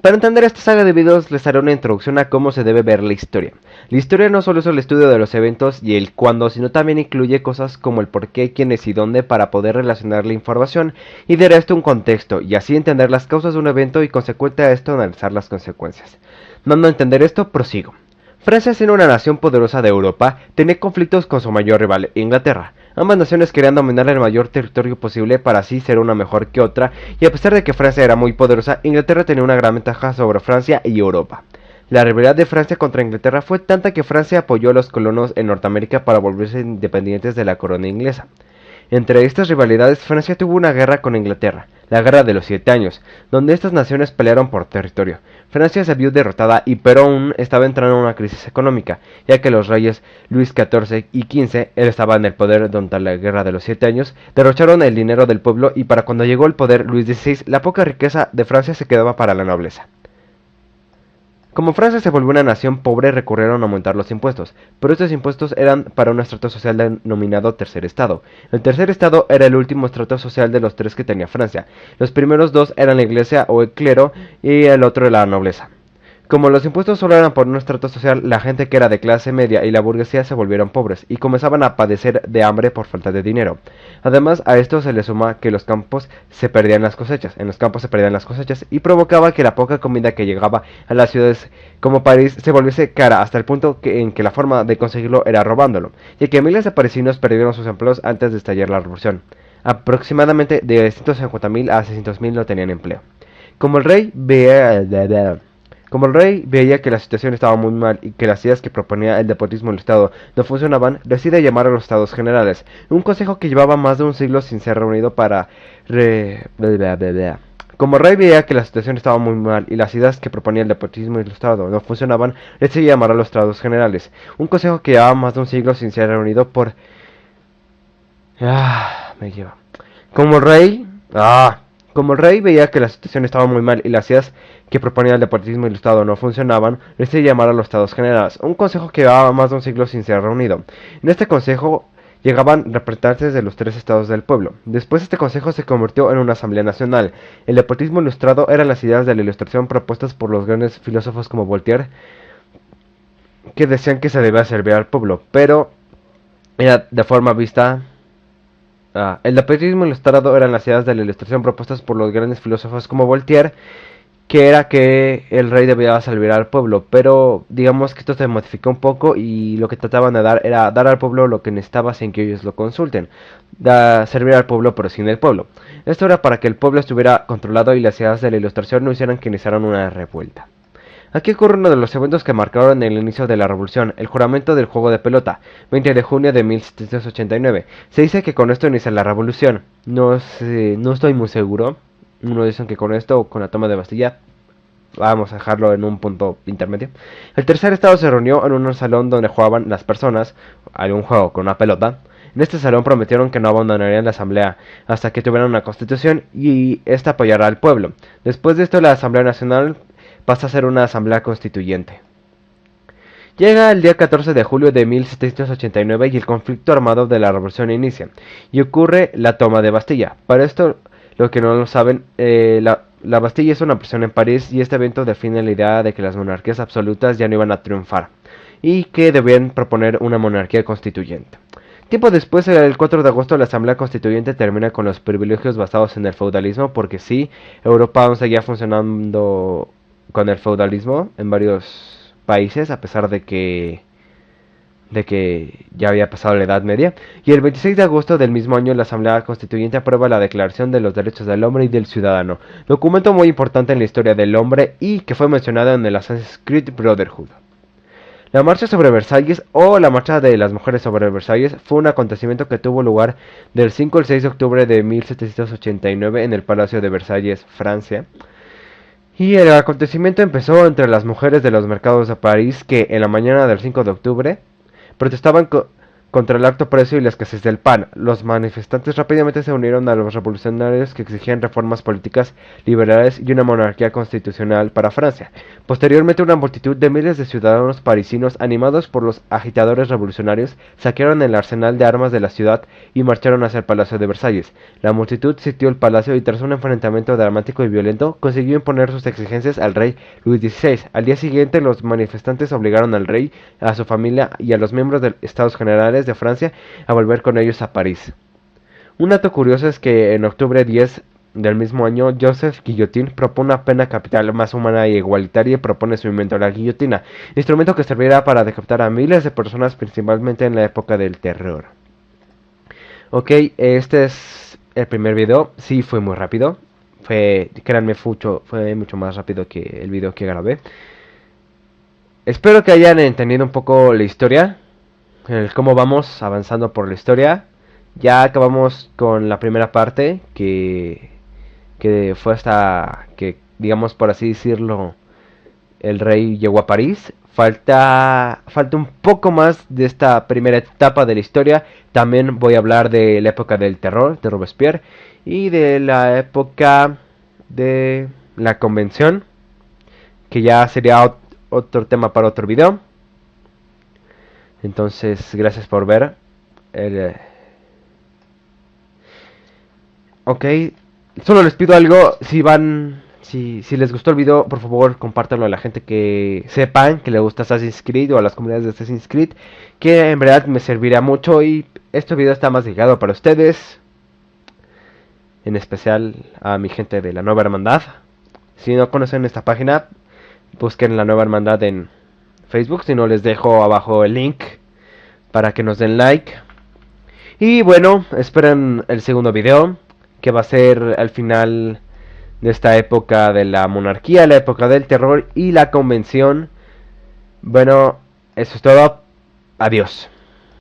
Para entender esta saga de videos les haré una introducción a cómo se debe ver la historia. La historia no solo es el estudio de los eventos y el cuándo, sino también incluye cosas como el por qué, quiénes y dónde para poder relacionar la información y dar a esto un contexto y así entender las causas de un evento y consecuente a esto analizar las consecuencias. Dando a entender esto, prosigo. Francia, siendo una nación poderosa de Europa, tenía conflictos con su mayor rival, Inglaterra. Ambas naciones querían dominar el mayor territorio posible para así ser una mejor que otra, y a pesar de que Francia era muy poderosa, Inglaterra tenía una gran ventaja sobre Francia y Europa. La rivalidad de Francia contra Inglaterra fue tanta que Francia apoyó a los colonos en Norteamérica para volverse independientes de la corona inglesa. Entre estas rivalidades, Francia tuvo una guerra con Inglaterra, la Guerra de los 7 Años, donde estas naciones pelearon por territorio. Francia se vio derrotada y pero aún estaba entrando en una crisis económica, ya que los reyes Luis XIV y XV, él estaba en el poder durante la Guerra de los 7 Años, derrocharon el dinero del pueblo y para cuando llegó al poder Luis XVI, la poca riqueza de Francia se quedaba para la nobleza. Como Francia se volvió una nación pobre, recurrieron a aumentar los impuestos, pero estos impuestos eran para un estrato social denominado tercer estado. El tercer estado era el último estrato social de los tres que tenía Francia. Los primeros dos eran la iglesia o el clero y el otro la nobleza. Como los impuestos solo eran por un estrato social, la gente que era de clase media y la burguesía se volvieron pobres y comenzaban a padecer de hambre por falta de dinero. Además, a esto se le suma que los campos se perdían las cosechas, en los campos se perdían las cosechas y provocaba que la poca comida que llegaba a las ciudades como París se volviese cara hasta el punto en que la forma de conseguirlo era robándolo, y que miles de parisinos perdieron sus empleos antes de estallar la revolución. Aproximadamente de 150.000 a 600.000 no tenían empleo. Como el rey veía que la situación estaba muy mal y que las ideas que proponía el despotismo del Estado no funcionaban, decide llamar a los Estados Generales, un consejo que llevaba más de un siglo sin ser reunido para Como el rey veía que la situación estaba muy mal y las ideas que proponía el despotismo del Estado no funcionaban, decide llamar a los Estados Generales, un consejo que llevaba más de un siglo sin ser reunido por... me lleva. Como el rey... Como el rey veía que la situación estaba muy mal y las ideas que proponía el deportismo y el Estado no funcionaban, decidió llamar a los Estados Generales, un consejo que llevaba más de un siglo sin ser reunido. En este consejo llegaban representantes de los tres estados del pueblo. Después este consejo se convirtió en una asamblea nacional. El deportismo ilustrado eran las ideas de la ilustración propuestas por los grandes filósofos como Voltaire, que decían que se debía servir al pueblo, pero era de forma vista... el deportismo ilustrado eran las ideas de la ilustración propuestas por los grandes filósofos como Voltaire, que era que el rey debía servir al pueblo, pero digamos que esto se modificó un poco y lo que trataban de dar era dar al pueblo lo que necesitaba sin que ellos lo consulten, servir al pueblo pero sin el pueblo. Esto era para que el pueblo estuviera controlado y las ideas de la ilustración no hicieran que iniciaran una revuelta. Aquí ocurre uno de los eventos que marcaron el inicio de la revolución, el juramento del juego de pelota, 20 de junio de 1789. Se dice que con esto inicia la revolución. No estoy muy seguro. Unos dicen que con esto o con la toma de Bastilla. Vamos a dejarlo en un punto intermedio. El tercer estado se reunió en un salón donde jugaban las personas, algún juego con una pelota. En este salón prometieron que no abandonarían la asamblea hasta que tuvieran una constitución y esta apoyará al pueblo. Después de esto la asamblea nacional pasa a ser una asamblea constituyente. Llega el día 14 de julio de 1789 y el conflicto armado de la revolución inicia, y ocurre la toma de Bastilla. Para esto, lo que no lo saben, la Bastilla es una prisión en París y este evento define la idea de que las monarquías absolutas ya no iban a triunfar, y que debían proponer una monarquía constituyente. Tiempo después, el 4 de agosto, la Asamblea Constituyente termina con los privilegios basados en el feudalismo, porque sí, Europa aún seguía funcionando con el feudalismo en varios países, a pesar de que ya había pasado la Edad Media. Y el 26 de agosto del mismo año, la Asamblea Constituyente aprueba la Declaración de los Derechos del Hombre y del Ciudadano, documento muy importante en la historia del hombre y que fue mencionado en el Assassin's Creed Brotherhood. La marcha sobre Versalles o la marcha de las mujeres sobre Versalles fue un acontecimiento que tuvo lugar del 5 al 6 de octubre de 1789 en el Palacio de Versalles, Francia. Y el acontecimiento empezó entre las mujeres de los mercados de París que en la mañana del 5 de octubre contra el alto precio y la escasez del pan. Los manifestantes rápidamente se unieron a los revolucionarios que exigían reformas políticas liberales y una monarquía constitucional para Francia. Posteriormente, una multitud de miles de ciudadanos parisinos, animados por los agitadores revolucionarios, saquearon el arsenal de armas de la ciudad y marcharon hacia el Palacio de Versalles. La multitud sitió el palacio y tras un enfrentamiento dramático y violento, consiguió imponer sus exigencias al rey Luis XVI. Al día siguiente, los manifestantes obligaron al rey, a su familia y a los miembros de Estados Generales de Francia a volver con ellos a París. Un dato curioso es que en octubre 10 del mismo año, Joseph Guillotin propone una pena capital más humana e igualitaria y propone su invento, la guillotina, instrumento que servirá para decapitar a miles de personas, principalmente en la época del terror. Ok, este es el primer video. Sí, fue muy rápido. Créanme, fue mucho más rápido que el video que grabé. Espero que hayan entendido un poco la historia, el cómo vamos avanzando por la historia. Ya acabamos con la primera parte, que fue hasta que, digamos por así decirlo, el rey llegó a París. Falta un poco más de esta primera etapa de la historia. También voy a hablar de la época del terror, de Robespierre, y de la época de la convención, que ya sería otro tema para otro video. Entonces, gracias por ver. Ok, solo les pido algo, si les gustó el video, por favor compártanlo a la gente que sepan que le gusta Assassin's Creed o a las comunidades de Assassin's Creed, que en verdad me servirá mucho y este video está más dedicado para ustedes, en especial a mi gente de la Nueva Hermandad. Si no conocen esta página, busquen la Nueva Hermandad en Facebook, si no les dejo abajo el link para que nos den like. Y bueno, esperen el segundo video, que va a ser al final de esta época de la monarquía, la época del terror y la convención. Bueno, eso es todo. Adiós.